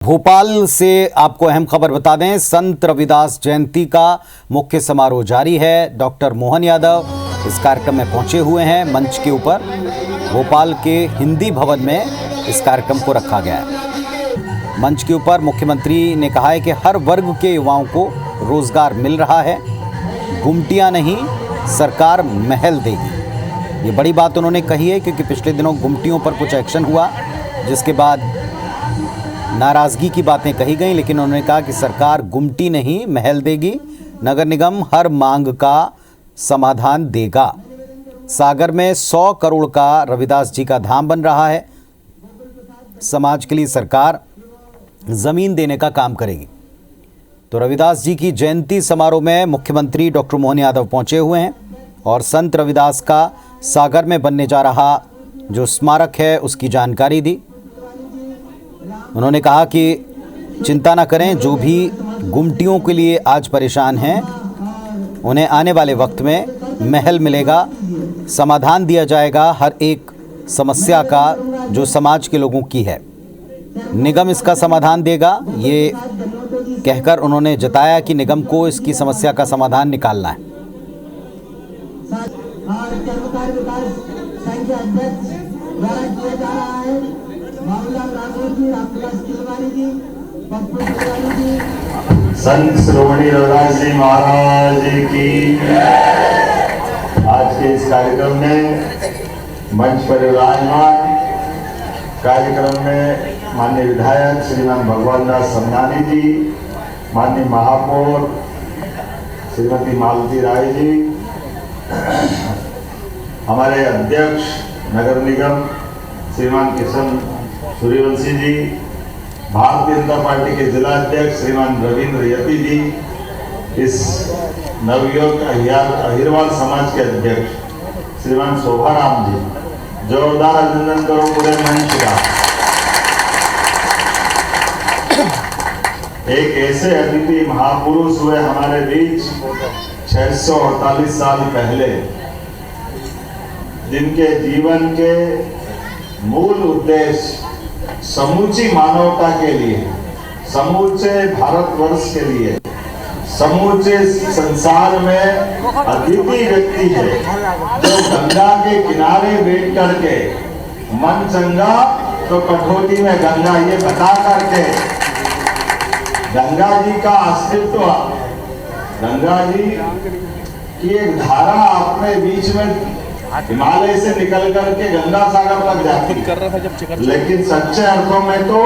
भोपाल से आपको अहम खबर बता दें, संत रविदास जयंती का मुख्य समारोह जारी है। डॉक्टर मोहन यादव इस कार्यक्रम में पहुंचे हुए हैं। मंच के ऊपर भोपाल के हिंदी भवन में इस कार्यक्रम को रखा गया है। मंच के ऊपर मुख्यमंत्री ने कहा है कि हर वर्ग के युवाओं को रोजगार मिल रहा है, गुमटियां नहीं सरकार महल देगी। ये बड़ी बात उन्होंने कही है क्योंकि पिछले दिनों गुमटियों पर कुछ एक्शन हुआ, जिसके बाद नाराजगी की बातें कही गई, लेकिन उन्होंने कहा कि सरकार गुमटी नहीं महल देगी। नगर निगम हर मांग का समाधान देगा। सागर में 100 करोड़ का रविदास जी का धाम बन रहा है। समाज के लिए सरकार जमीन देने का काम करेगी। तो रविदास जी की जयंती समारोह में मुख्यमंत्री डॉक्टर मोहन यादव पहुंचे हुए हैं और संत रविदास का सागर में बनने जा रहा जो स्मारक है उसकी जानकारी दी। उन्होंने कहा कि चिंता ना करें, जो भी गुमटियों के लिए आज परेशान हैं उन्हें आने वाले वक्त में महल मिलेगा, समाधान दिया जाएगा हर एक समस्या का जो समाज के लोगों की है। निगम इसका समाधान देगा, ये कहकर उन्होंने जताया कि निगम को इसकी समस्या का समाधान निकालना है। संत श्रोमणी रविदास जी महाराज की आज के इस कार्यक्रम में मंच पर विराजमान कार्यक्रम में माननीय विधायक श्रीमान भगवान दास समनानी जी, माननीय महापौर श्रीमती मालती राय जी, हमारे अध्यक्ष नगर निगम श्रीमान किशन सूर्यवंशी जी, भारतीय जनता पार्टी के जिला अध्यक्ष श्रीमान रविंद्र यति जी, इस नवयुवक अहिरवाल समाज के अध्यक्ष श्रीमान शोभाराम जी, जोरदार अभिनंदन करो पूरे मंच का। एक ऐसे अतिथि महापुरुष हुए हमारे बीच 648 साल पहले, जिनके जीवन के मूल उद्देश्य समूची मानवता के लिए, समूचे भारतवर्ष के लिए, समूचे संसार में अद्वितीय व्यक्ति है जो गंगा के किनारे बैठ करके मन चंगा तो कठौती में गंगा ये बता करके गंगा जी का अस्तित्व, गंगा जी की एक धारा अपने बीच में हिमालय से निकल करके गंगा सागर तक जाती है, लेकिन सच्चे अर्थों में तो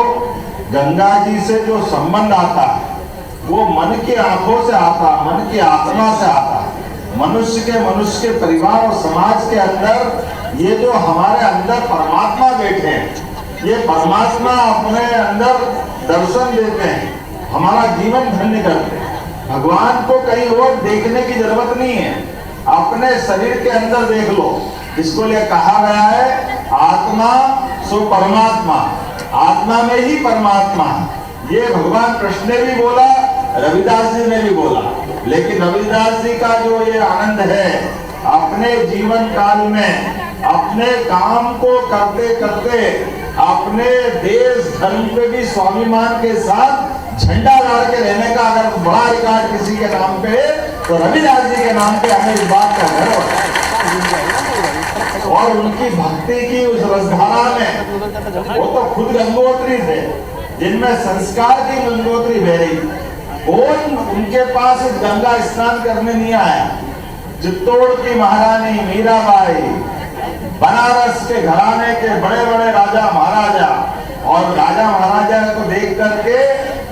गंगा जी से जो संबंध आता है वो मन की आंखों से आता, मन की आत्मा से आता। मनुष्य के परिवार और समाज के अंदर ये जो हमारे अंदर परमात्मा बैठे हैं, ये परमात्मा अपने अंदर दर्शन देते हैं, हमारा जीवन धन्य करते हैं। भगवान को कहीं और देखने की जरूरत नहीं है, अपने शरीर के अंदर देख लो। इसको लिए कहा गया है आत्मा सो परमात्मा, आत्मा में ही परमात्मा। ये भगवान कृष्ण ने भी बोला, रविदास जी ने भी बोला, लेकिन रविदास जी का जो ये आनंद है, अपने जीवन काल में अपने काम को करते करते अपने देश धर्म पे भी स्वाभिमान के साथ झंडा गाड़ के रहने का अगर बड़ा रिकॉर्ड किसी के नाम पे तो रविदास जी के नाम पे हमें इस बात का गर्व है। और उनकी भक्ति की उस रसधारा में वो तो खुद गंगोत्री थे, जिनमें संस्कार की गंगोत्री बह रही। कौन उनके पास इस गंगा स्नान करने नहीं आया? चित्तौड़ की महारानी मीराबाई, बनारस के घराने के बड़े बड़े राजा महाराजा, और राजा महाराजा को देख करके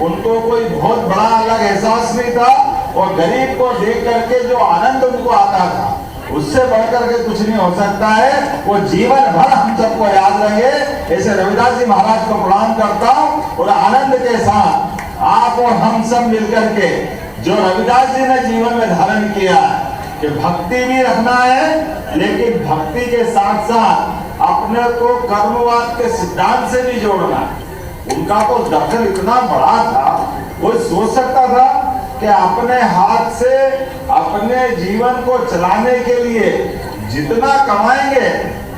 उनको कोई बहुत बड़ा अलग एहसास नहीं था, और गरीब को देख करके जो आनंद उनको आता था उससे बढ़कर के कुछ नहीं हो सकता है। वो जीवन भर हम सबको याद रहे। ऐसे रविदास जी महाराज को प्रणाम करता हूँ और आनंद के साथ आप और हम सब मिलकर के जो रविदास जी ने जीवन में धारण किया कि भक्ति भी रखना है, लेकिन भक्ति के साथ साथ अपने को कर्मवाद के सिद्धांत से भी जोड़ना है। उनका तो दर्शन इतना बड़ा था, वो सोच सकता था कि अपने हाथ से अपने जीवन को चलाने के लिए जितना कमाएंगे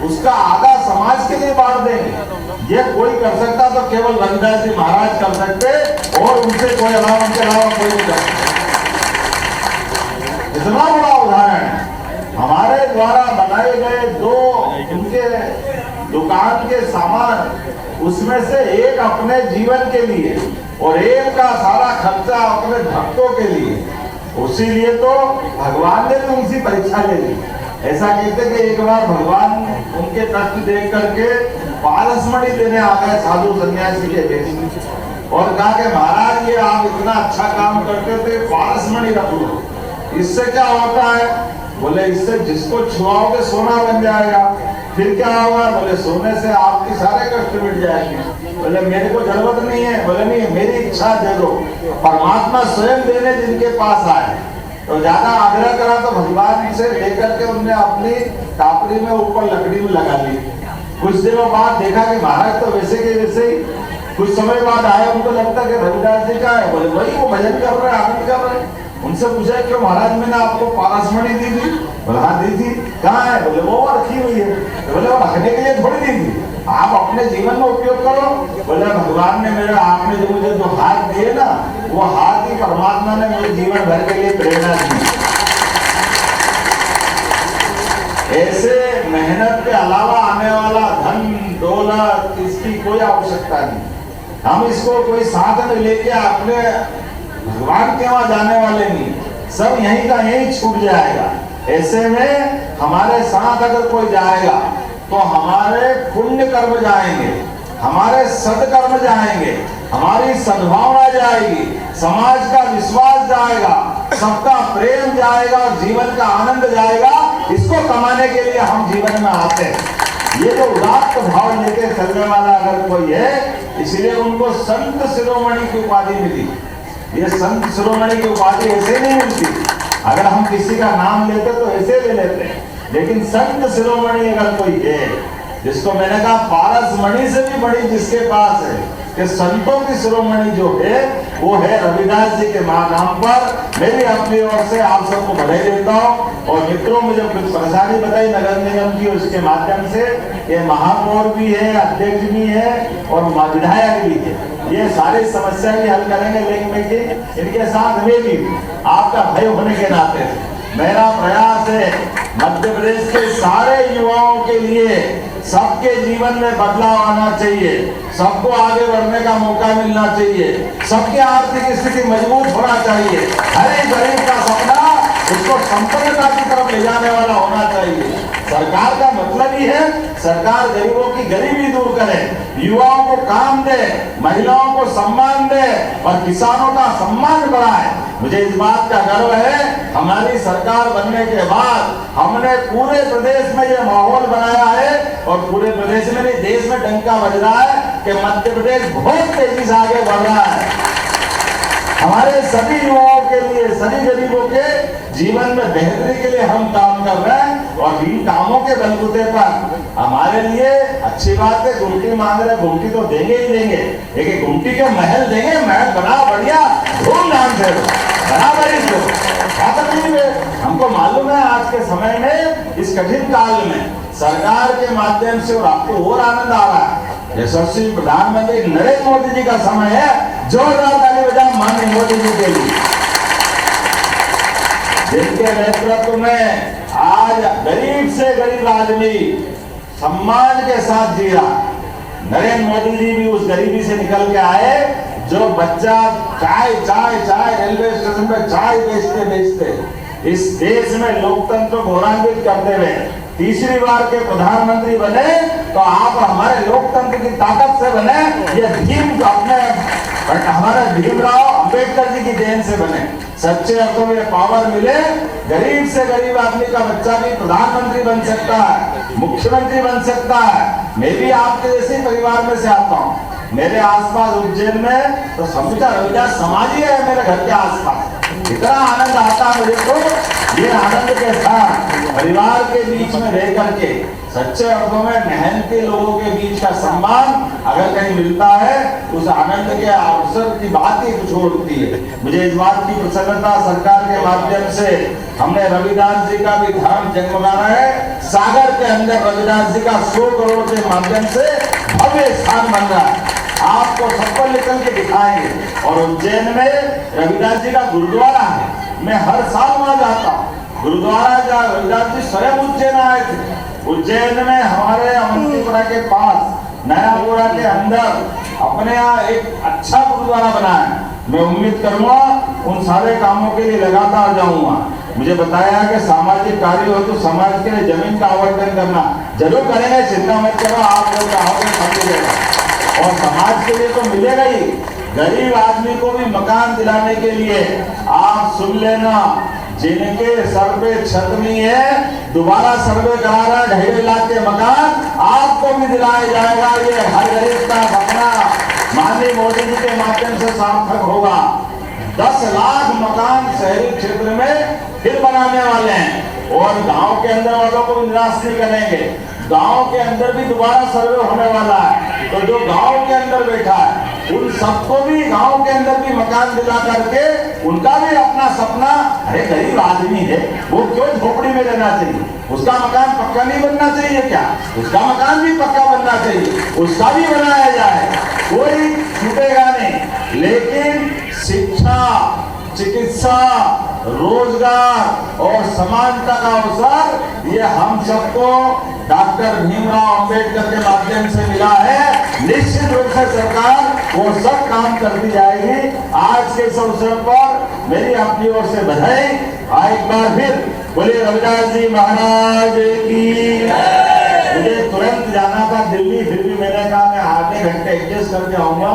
उसका आधा समाज के लिए बांट देंगे। ये कोई कर सकता तो केवल रविदास जी महाराज कर सकते और उनके अलावा कोई नहीं कर सकता। इतना बड़ा उदाहरण है। हमारे द्वारा बनाए गए 2 उनके दुकान के सामान, उसमें से एक अपने जीवन के लिए और एक का सारा खर्चा अपने भक्तों के लिए। उसीलिए तो भगवान ने भी उनकी परीक्षा ले ली। ऐसा कहते कि एक बार भगवान उनके कष्ट देख करके पारसमणि देने आ गए साधु सन्यासी के भेष में और कहा कि महाराज ये आप इतना अच्छा काम करते थे, पारसमणि रख लो। इससे क्या होता है? बोले इससे जिसको छुआओगे सोना बन जाएगा। फिर क्या होगा? बोले सोने से आपकी सारे कष्ट मिट जाएंगे। बोले मेरे को जरूरत नहीं है। बोले नहीं, मेरी इच्छा दे दो। परमात्मा स्वयं देने जिनके पास आए तो ज्यादा आग्रह करा तो भगवान से लेकर के उनने अपनी टापरी में ऊपर लकड़ी में लगा ली। कुछ दिनों बाद देखा कि महाराज तो वैसे के वैसे ही। कुछ समय बाद आया, उनको लगता कि रविदास जी का है। बोले वही वो भजन कर रहे, आनंद कर रहे। उनसे पूछा क्यों महाराज मैंने आपको पारसमणि दी थी? बोले हाँ दी थी। कहाँ है? बोले वो रखी हुई है। तो बोले वो रखने के लिए थोड़ी दी थी, आप अपने जीवन में उपयोग करो। बोले भगवान ने मेरे आपने जो मुझे 2 हाथ दिए ना, वो हाथ ही परमात्मा ने मुझे जीवन भर के लिए प्रेरणा दी। ऐसे मेहनत के अलावा आने वाला धन दौलत इसकी कोई आवश्यकता नहीं। हम इसको कोई साथ में लेके अपने भगवान के वहां जाने वाले नहीं, सब यहीं का यहीं छूट जाएगा। ऐसे में हमारे साथ अगर कोई जाएगा तो हमारे पुण्य कर्म जाएंगे, हमारे सदकर्म जाएंगे, हमारी सद्भावना जाएगी, समाज का विश्वास जाएगा, सबका प्रेम जाएगा और जीवन का आनंद जाएगा। इसको कमाने के लिए हम जीवन में आते हैं। ये जो उदात्त भाव लेके चलने वाला अगर कोई है, इसलिए उनको संत शिरोमणि की उपाधि मिली। ये संत शिरोमणि की उपाधि ऐसे नहीं मिलती। अगर हम किसी का नाम लेते तो ऐसे ले लेते हैं, लेकिन संत शिरोमणि अगर कोई है, जिसको मैंने कहा पारसमणि से भी बड़ी जिसके पास है, कि संतों की शिरोमणि जो है वो है रविदास जी के नाम पर। मेरी अपनी ओर से आप सबको बधाई देता हूँ। और मित्रों, मुझे कुछ परेशानी बताई नगर निगम की, उसके माध्यम से ये महापौर भी है, अध्यक्ष भी है और विधायक भी है। ये सारी समस्या भी हल करेंगे, लेकिन इनके साथ में भी आपका भाई होने के नाते मेरा प्रयास है मध्य प्रदेश के सारे युवाओं के लिए सबके जीवन में बदलाव आना चाहिए, सबको आगे बढ़ने का मौका मिलना चाहिए, सबकी आर्थिक स्थिति मजबूत होना चाहिए। हर एक गरीब का सपना उसको संपन्नता की तरफ ले जाने वाला होना चाहिए। सरकार का मतलब ही है सरकार गरीबों की गरीबी दूर करे, युवाओं को काम दे, महिलाओं को सम्मान दे और किसानों का सम्मान बढ़ाए। मुझे इस बात का गर्व है, हमारी सरकार बनने के बाद हमने पूरे प्रदेश में ये माहौल बनाया है और पूरे प्रदेश में नहीं देश में डंका बज रहा है कि मध्य प्रदेश बहुत तेजी से आगे बढ़ रहा है। हमारे सभी युवाओं के लिए, सभी गरीबों के जीवन में बेहतरी के लिए हम काम कर रहे हैं और इन कामों के बलबूते पर हमारे लिए अच्छी बात है। गुमटी मांग रहे, गुमटी तो देंगे ही देंगे, लेकिन गुमटी के महल देंगे, महल बना बढ़िया धूमधाम से बराबर ही। क्या तकलीफ है? हमको मालूम है आज के समय में, इस कठिन काल में सरकार के माध्यम से और आपको और आनंद आ रहा है। यशस्वी प्रधानमंत्री नरेंद्र मोदी जी का समय है, जोरदार ताली बजाएं माननीय मोदी जी के लिए, जिनके नेतृत्व में आज गरीब से गरीब आदमी सम्मान के साथ जी रहा। नरेंद्र मोदी जी भी उस गरीबी से निकल के आए, जो बच्चा चाय चाय चाय रेलवे स्टेशन पे चाय बेचते इस देश में लोकतंत्र को गौरवान्वित करते हुए तीसरी बार के प्रधानमंत्री बने, तो आप हमारे लोकतंत्र की ताकत से बने। ये भीम अपने हमारे भीमराव अंबेडकर जी की देन से बने। सच्चे अर्थों में पावर मिले, गरीब से गरीब आदमी का बच्चा भी प्रधानमंत्री बन सकता है, मुख्यमंत्री बन सकता है। मैं भी आपके जैसे परिवार में से आता हूँ। मेरे आसपास उज्जैन में तो समूचा रविदास समाज ही है मेरे घर के आसपास। इतना आनंद आता है मुझे तो। ये आनंद के साथ परिवार के बीच में रह करके सच्चे अर्थों में मेहनती लोगों के बीच का सम्मान अगर कहीं मिलता है, उस आनंद के अवसर की बात ही कुछ और होती है। मुझे इस बात की प्रसन्नता, सरकार के माध्यम से हमने रविदास जी का भी धर्म जगमगाना है। सागर के अंदर रविदास जी का 100 करोड़ के माध्यम से भव्य स्थान बन रहा है, आपको सबको निकल के दिखाएंगे। और उज्जैन में रविदास जी का गुरुद्वारा है, मैं हर साल वहां जाता हूँ। गुरुद्वारा जहाँ रविदास जी स्वयं उज्जैन आए थे। उज्जैन में हमारे अवंतीपुरा के पास नयापुरा के अंदर अपने यहाँ एक अच्छा गुरुद्वारा बना है। मैं उम्मीद करूंगा उन सारे कामों के लिए लगातार जाऊंगा। मुझे बताया कि सामाजिक कार्य हो तो समाज के लिए जमीन का आवंटन करना जरूर करेंगे, चिंता मत करो, आप लोग चाहोगे सब मिलेगा और समाज के लिए तो मिलेगा ही। गरीब आदमी को भी मकान दिलाने के लिए आप सुन लेना, जिनके सर पे छत नहीं है दोबारा सर्वे करा रहा 2.5 लाख के मकान आपको भी दिलाया जाएगा। ये हर गरीब का सपना माननीय मोदी जी के माध्यम से सार्थक होगा। 10 लाख मकान शहरी क्षेत्र में फिर बनाने वाले हैं और गांव के अंदर वालों को भी निराश नहीं करेंगे। गांव के अंदर भी दोबारा सर्वे होने वाला है, तो जो गांव के अंदर बैठा है उन सबको भी गांव के अंदर भी मकान दिला करके उनका भी अपना सपना, अरे गरीब आदमी है वो क्यों झोपड़ी में रहना चाहिए, उसका मकान पक्का नहीं बनना चाहिए क्या? उसका मकान भी पक्का बनना चाहिए, उसका भी बनाया जाए, कोई छूटेगा नहीं। लेकिन शिक्षा, चिकित्सा, रोजगार और समानता का अवसर ये हम सबको डॉक्टर भीमराव अंबेडकर के माध्यम से मिला है। निश्चित रूप से सरकार वो सब काम करती जाएगी। आज के इस अवसर पर मेरी अपनी ओर से बधाई। एक बार फिर बोले रविदास जी महाराज की। मुझे तुरंत जाना था दिल्ली, फिर भी मैंने कहा मैं आधे घंटे एडजस्ट करके आऊंगा,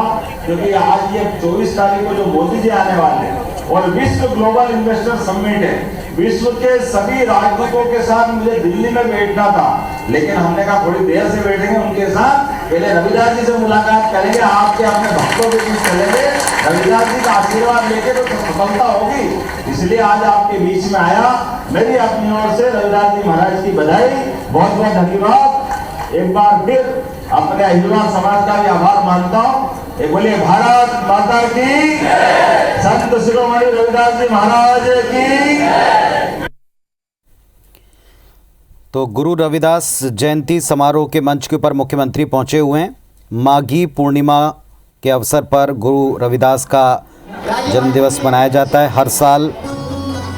क्योंकि आज ये 24 तारीख को जो मोदी जी आने वाले हैं और विश्व ग्लोबल इन्वेस्टर समिट है, विश्व के सभी राजदूतों के साथ मुझे दिल्ली में बैठना था, लेकिन हमने कहा थोड़ी देर से बैठेंगे उनके साथ, पहले रविदास जी से मुलाकात करेंगे, आपके अपने भक्तों के बीच चलेंगे, रविदास जी का आशीर्वाद लेके तो सफलता होगी। इसलिए आज आपके बीच में आया। मेरी अपनी ओर से रविदास जी महाराज की बधाई, बहुत बहुत धन्यवाद। एक बार फिर अपने हिंदुस्तान समाज का भी आभार मानता हूँ। एक बोलिए भारत माता की, संत शिरोमणि रविदास जी महाराज की। तो गुरु रविदास जयंती समारोह के मंच के ऊपर मुख्यमंत्री पहुंचे हुए हैं। माघी पूर्णिमा के अवसर पर गुरु रविदास का जन्मदिवस मनाया जाता है। हर साल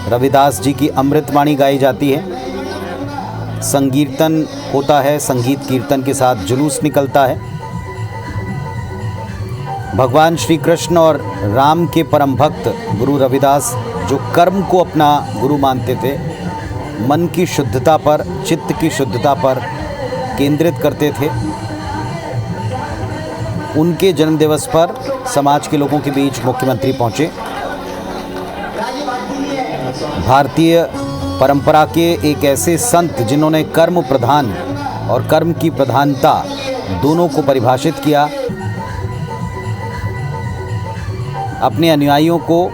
रविदास जी की अमृतवाणी गाई जाती है, संकीर्तन होता है, संगीत कीर्तन के साथ जुलूस निकलता है। भगवान श्री कृष्ण और राम के परम भक्त गुरु रविदास जो कर्म को अपना गुरु मानते थे, मन की शुद्धता पर, चित्त की शुद्धता पर केंद्रित करते थे, उनके जन्मदिवस पर समाज के लोगों के बीच मुख्यमंत्री पहुंचे। भारतीय परंपरा के एक ऐसे संत जिन्होंने कर्म प्रधान और कर्म की प्रधानता दोनों को परिभाषित किया, अपने अनुयायियों को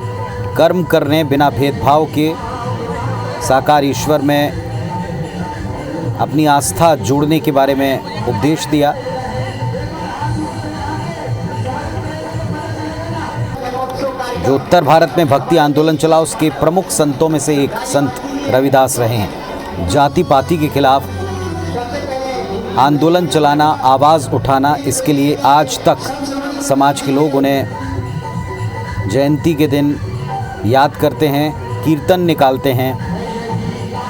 कर्म करने बिना भेदभाव के साकार ईश्वर में अपनी आस्था जोड़ने के बारे में उपदेश दिया। जो उत्तर भारत में भक्ति आंदोलन चला, उसके प्रमुख संतों में से एक संत रविदास रहे हैं। जाति पाति के खिलाफ आंदोलन चलाना, आवाज़ उठाना, इसके लिए आज तक समाज के लोग उन्हें जयंती के दिन याद करते हैं, कीर्तन निकालते हैं,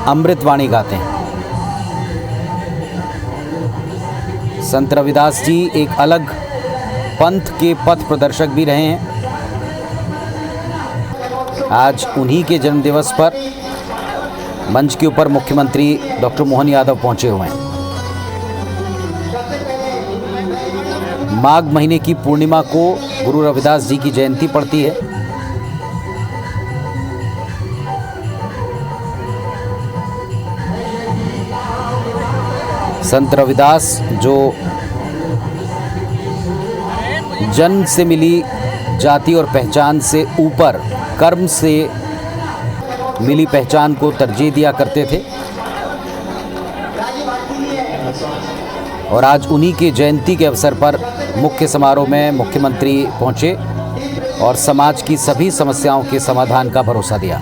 अमृतवाणी गाते हैं। संत रविदास जी एक अलग पंथ के पथ प्रदर्शक भी रहे हैं। आज उन्हीं के जन्मदिवस पर मंच के ऊपर मुख्यमंत्री डॉक्टर मोहन यादव पहुंचे हुए हैं। माघ महीने की पूर्णिमा को गुरु रविदास जी की जयंती पड़ती है। संत रविदास जो जन्म से मिली जाति और पहचान से ऊपर कर्म से मिली पहचान को तरजीह दिया करते थे, और आज उन्हीं के जयंती के अवसर पर मुख्य समारोह में मुख्यमंत्री पहुंचे और समाज की सभी समस्याओं के समाधान का भरोसा दिया।